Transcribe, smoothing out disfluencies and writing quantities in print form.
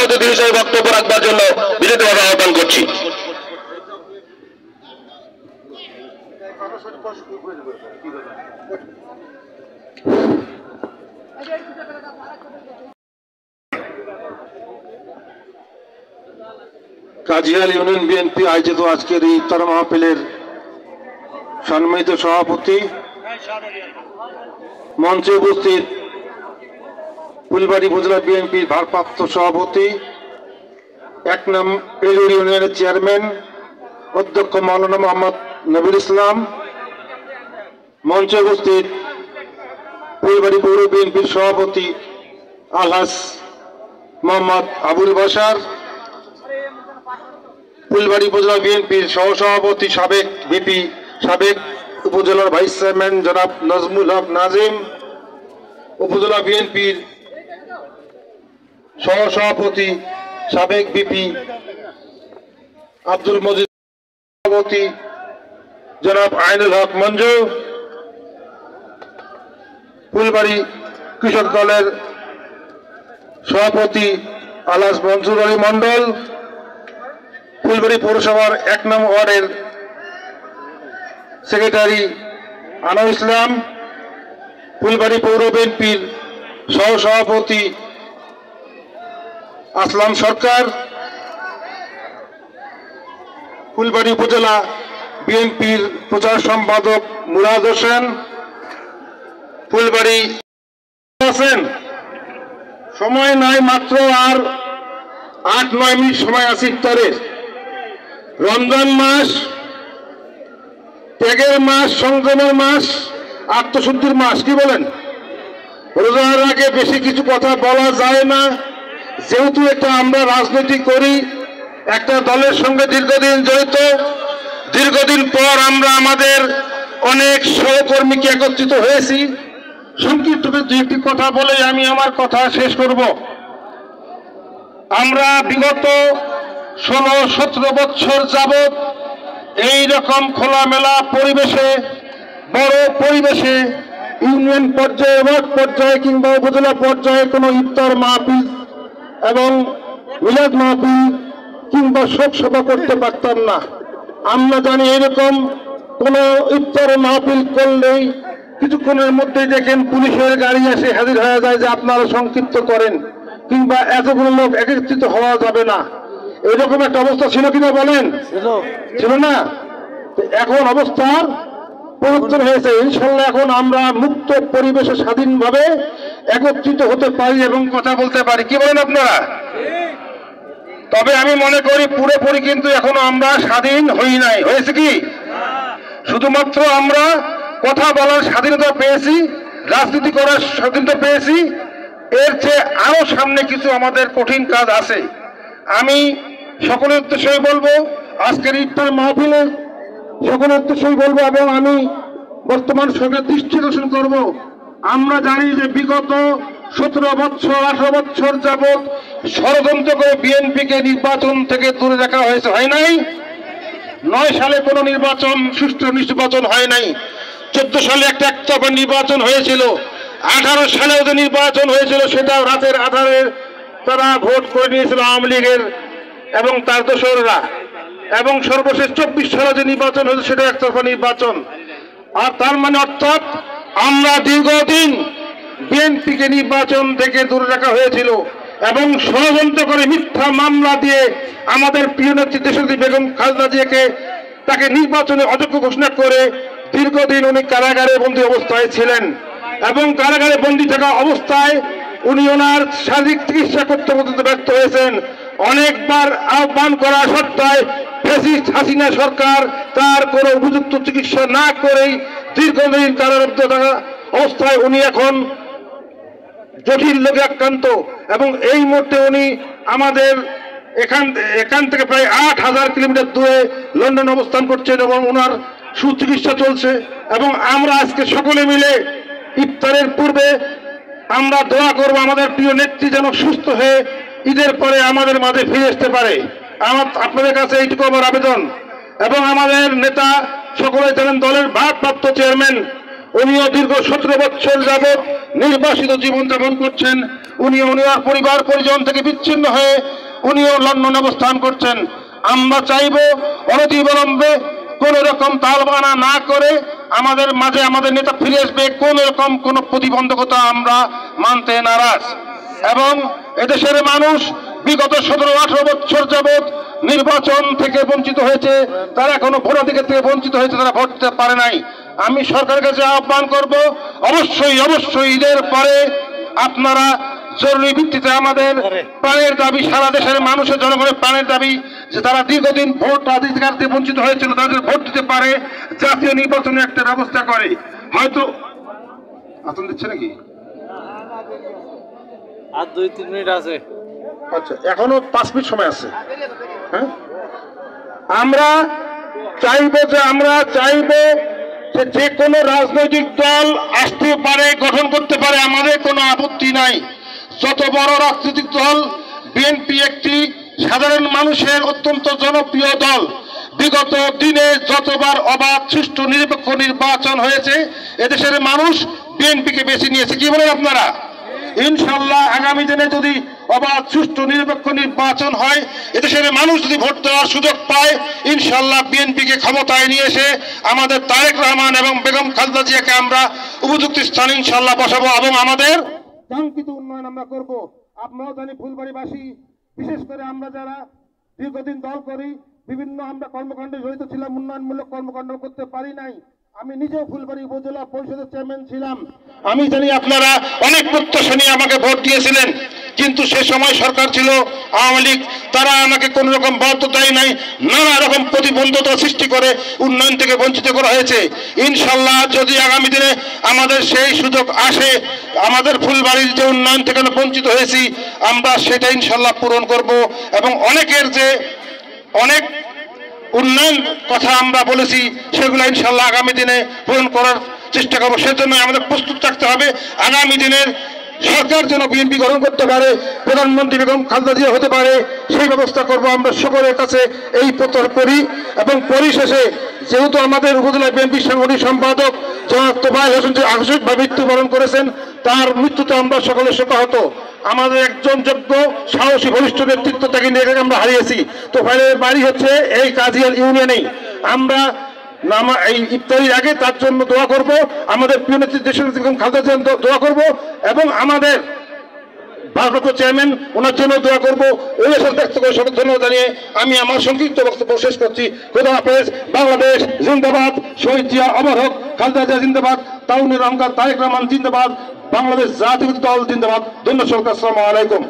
অতিথি হিসেবে বক্তব্য রাখবার জন্য বিনীতভাবে আহ্বান করছি। কাজিয়াল ইউনিয়ন বিএনপি আয়োজিত আজকের এই ইফতার মাহফিলের সম্মানিত সভাপতি, মঞ্চে উপস্থিত ফুলবাড়ী উপজেলা বিএনপির ভারপ্রাপ্ত সভাপতি, ১ নং পেলুর ইউনিয়নের চেয়ারম্যান অধ্যক্ষ মাওলানা মোহাম্মদ নবীর ইসলাম, মঞ্চে উপস্থিত ফুলবাড়ী পৌর বিএনপির সভাপতি আলহাজ মোহাম্মদ আবুল বাশার, ফুলবাড়ী উপজেলা বিএনপির সহসভাপতি সাবেক ভিপি সাবেক উপজেলার ভাইস চেয়ারম্যান জনাব নজমুল হক নাজিম, উপজেলা বিএনপির সহসভাপতি সাবেক ভিপি আব্দুল মজিদ, সভাপতি জনাব আইনুল হক মঞ্জু, ফুলবাড়ী কৃষক দলের সভাপতি আলহাজ মনসুর আলী মন্ডল, ফুলবাড়ী পৌরসভার ১ নং ওয়ার্ডের সেক্রেটারি আনোয়ার ইসলাম, ফুলবাড়ী পৌর বিএনপির সহসভাপতি আসলাম সরকার, ফুলবাড়ী উপজেলা বিএনপির প্রচার সম্পাদক মুরাদ হোসেন, ফুলবাড়ী আছেন। সময় নাই, মাত্র আর ৮-৯ মিনিট সময় আছে ইফতারের। রমজান মাস, ত্যাগের মাস, সংযমের মাস, আত্মশুদ্ধির মাস, কি বলেন? রোজার আগে বেশি কিছু কথা বলা যায় না, যেহেতু এটা আমরা রাজনীতি করি, একটা দলের সঙ্গে দীর্ঘদিন জড়িত। দীর্ঘদিন পর আমরা আমাদের অনেক সহকর্মীকে একত্রিত হয়েছি। সংক্ষিপ্তভাবে ২-১টি কথা বলে আমি আমার কথা শেষ করব। আমরা বিগত ১৬-১৭ বছর যাবৎ এই রকম খোলামেলা পরিবেশে, বড় পরিবেশে, ইউনিয়ন পর্যায়ে, ওয়ার্ড পর্যায়ে কিংবা উপজেলা পর্যায়ে কোনো ইফতার মাহফিল এবং মিলাদ মাহফিল কিংবা শোক সভা করতে পারতাম না। আমরা জানি এরকম কোনো ইফতার মাহফিল করলেই কিছুক্ষণের মধ্যেই দেখেন পুলিশের গাড়ি এসে হাজির হয়ে যায় যে আপনারা সংক্ষিপ্ত করেন, কিংবা এতগুলো লোক একত্রিত হওয়া যাবে না। এরকম একটা অবস্থা ছিল কিনা বলেন? ছিল না? এখন অবস্থার পরিবর্তন হয়েছে। ইনশাল্লাহ এখন আমরা মুক্ত পরিবেশে স্বাধীনভাবে একত্রিত হতে পারি এবং কথা বলতে পারি। কি বলেন আপনারা? তবে আমি মনে করি পুরোপুরি কিন্তু এখনো আমরা স্বাধীন হই নাই। হয়েছে কি? শুধুমাত্র আমরা কথা বলার স্বাধীনতা পেয়েছি, রাজনীতি করার স্বাধীনতা পেয়েছি। এর চেয়ে আরো সামনে কিছু আমাদের কঠিন কাজ আছে। আমি সকলের উদ্দেশ্যেই বলবো, আজকের ইফতার মাহফিলে সকলের উদ্দেশ্যেই বলবো এবং আমি বর্তমান সরকারের দৃষ্টি আকর্ষণ করব। আমরা জানি যে বিগত ১৭ বছর ১৮ বছর যাবৎ ষড়যন্ত্র করে বিএনপিকে নির্বাচন থেকে দূরে রাখা হয়েছে, হয় নাই? ৯ সালে কোনো নির্বাচন, সুষ্ঠু নির্বাচন হয় নাই। ১৪ সালে একটা একতরফা নির্বাচন হয়েছিল। 18 সালেও যে নির্বাচন হয়েছিল সেটাও রাতের আধারে তারা ভোট করে নিয়েছিল আওয়ামী লীগের এবং তার দোসররা। এবং সর্বশেষ 24 সালে যে নির্বাচন হয়েছে সেটা একতরফা নির্বাচন। আর তার মানে অর্থাৎ আমরা দীর্ঘদিন বিএনপিকে নির্বাচন থেকে দূরে রাখা হয়েছিল এবং ষড়যন্ত্র করে মিথ্যা মামলা দিয়ে আমাদের প্রিয় নেত্রী দেশনেত্রী বেগম খালেদা জিয়াকে তাকে নির্বাচনে অযোগ্য ঘোষণা করে দীর্ঘদিন উনি কারাগারে বন্দী অবস্থায় ছিলেন এবং কারাগারে বন্দী থাকা অবস্থায় উনি ওনার শারীরিক চিকিৎসা করতে পর্যন্ত ব্যর্থ হয়েছেন। অনেকবার আহ্বান করা সত্ত্বেও ফ্যাসিস্ট হাসিনা সরকার তার কোনো উপযুক্ত চিকিৎসা না করেই দীর্ঘদিন কারারুদ্ধ থাকা অবস্থায় উনি এখন জটিল রোগে আক্রান্ত এবং এই মুহূর্তে উনি আমাদের এখান থেকে প্রায় ৮,০০০ কিলোমিটার দূরে লন্ডন অবস্থান করছেন এবং ওনার সুচিকিৎসা চলছে। এবং আমরা আজকে সকলে মিলে ইফতারের পূর্বে আমরা দোয়া করব আমাদের প্রিয় নেত্রী যেন সুস্থ হয়ে ঈদের পরে আমাদের মাঝে ফিরে আসতে পারে। আপনাদের কাছে এইটুকু আমার আবেদন। এবং আমাদের নেতা সকলে জানেন দলের ভারপ্রাপ্ত চেয়ারম্যান, উনিও দীর্ঘ ১৭ বছর যাবৎ নির্বাসিত জীবনযাপন করছেন। উনিও উনার পরিবার পরিজন থেকে বিচ্ছিন্ন হয়ে উনিও লন্ডনে অবস্থান করছেন। আমরা চাইব অনতিবিলম্বে কোন রকম তালবানা না করে আমাদের মাঝে আমাদের নেতা ফিরে আসবে। কোন রকম কোন প্রতিবন্ধকতা আমরা মানতে নারাজ। এবং এদেশের মানুষ বিগত 17-18 বছর যাবৎ নির্বাচন থেকে বঞ্চিত হয়েছে, তারা এখনো ভোটাধিকার থেকে বঞ্চিত হয়েছে, তারা ভোট দিতে পারে নাই। আমি সরকারের কাছে আহ্বান করব, অবশ্যই অবশ্যই ঈদের পরে আপনারা জরুরি ভিত্তিতে আমাদের প্রাণের দাবি, সারা দেশের মানুষের জনগণের প্রাণের দাবি যে তারা দীর্ঘদিন ভোট অধিকার থেকে বঞ্চিত হয়েছিল, তাদের ভোট দিতে পারে, জাতীয় নির্বাচনে একটা ব্যবস্থা করে। হয়তো আতন দিচ্ছে নাকি? আর 2-3 মিনিট আছে। আচ্ছা, এখনো 5 মিনিট সময় আছে। হ্যাঁ, আমরা চাইবো যে কোনো রাজনৈতিক দল আসতে পারে, গঠন করতে পারে, আমাদের কোনো আপত্তি নাই। যত বড় রাজনৈতিক দল, বিএনপি একটি সাধারণ মানুষের অত্যন্ত জনপ্রিয় দল। বিগত দিনে যতবার অবাধ সুষ্ঠু নিরপেক্ষ নির্বাচন হয়েছে, এদেশের মানুষ বিএনপিকে বেছে নিয়েছে। কি বলেন আপনারা? ইনশাল্লাহ আগামী দিনে যদি অবাধ সুষ্ঠু নিরপেক্ষ নির্বাচন হয়, এদেশের মানুষ যদি ভোট দেওয়ার সুযোগ পায়, ইনশাল্লাহ বিএনপিকে ক্ষমতায় নিয়ে এসে আমাদের তারেক রহমান এবং বেগম খালেদা জিয়াকে আমরা উপযুক্ত স্থানে ইনশাল্লাহ বসাবো এবং আমাদের কাঙ্ক্ষিত উন্নয়ন আমরা করব। আপনারাও জানি ফুলবাড়িবাসী, বিশেষ করে আমরা যারা দীর্ঘদিন দল করি, বিভিন্ন আমরা কর্মকাণ্ডে জড়িত ছিলাম, উন্নয়নমূলক কর্মকাণ্ড করতে পারি নাই। আমি নিজেও ফুলবাড়ি উপজেলা পরিষদের চেয়ারম্যান ছিলাম। আমি জানি আপনারা অনেক প্রত্যাশা নিয়ে আমাকে ভোট দিয়েছিলেন, কিন্তু সে সময় সরকার ছিল আওয়ামী লীগ, তারা আমাকে কোন রকম বরাদ্দ দেয় নাই, নানা রকম প্রতিবন্ধকতা সৃষ্টি করে উন্নয়ন থেকে বঞ্চিত করা হয়েছে। ইনশাল্লাহ যদি আগামী দিনে আমাদের সেই সুযোগ আসে, আমাদের ফুলবাড়ির যে উন্নয়ন থেকে বঞ্চিত হয়েছি, আমরা সেটা ইনশাল্লাহ পূরণ করব। এবং অনেকের যে অনেক উন্নয়ন কথা আমরা বলেছি, সেগুলো ইনশাল্লাহ আগামী দিনে পূরণ করার চেষ্টা করবো। সেজন্য আমাদের প্রস্তুত থাকতে হবে। আগামী দিনের সরকার যেন বিএনপি গ্রহণ করতে পারে, প্রধানমন্ত্রী বেগম খালেদা জিয়া হতে পারে, সেই ব্যবস্থা করব। আমরা সকলের কাছে এই প্রত্যাশা করি। এবং পরিশেষে যেহেতু আমাদের উপজেলা বিএনপি সাংগঠনিক সম্পাদক জনাব তোফায়েল হোসেন যে আকস্মিকভাবে মৃত্যুবরণ করেছেন, তার মৃত্যুতে আমরা সকলে শোকাহত। আমাদের একজন যোগ্য সাহসী বলিষ্ঠ নেতৃত্ব তাকে নিয়ে আমরা হারিয়েছি। তোফায়েলের বাড়ি হচ্ছে এই কাজিয়াল ইউনিয়নেই। আমরা এই ইফতারির আগে তার জন্য দোয়া করব, আমাদের প্রিয় নেত্রী দেশের খালেদা জিয়ার দোয়া করব, এবং আমাদের ভারপ্রাপ্ত চেয়ারম্যান ওনার জন্য দোয়া করব। এই আশা ব্যক্ত করে সবাই ধন্যবাদ জানিয়ে আমি আমার সংক্ষিপ্ত বক্তব্য শেষ করছি। খোদা হাফেজ। বাংলাদেশ জিন্দাবাদ। শহীদ জিয়া অমর হোক। খালেদা জিয়া জিন্দাবাদ। তারুণ্যের অহংকার তারেক রহমান জিন্দাবাদ। বাংলাদেশ জাতীয়তাবাদী দল জিন্দাবাদ। ধন্যবাদ সরকার। আসসালামু আলাইকুম।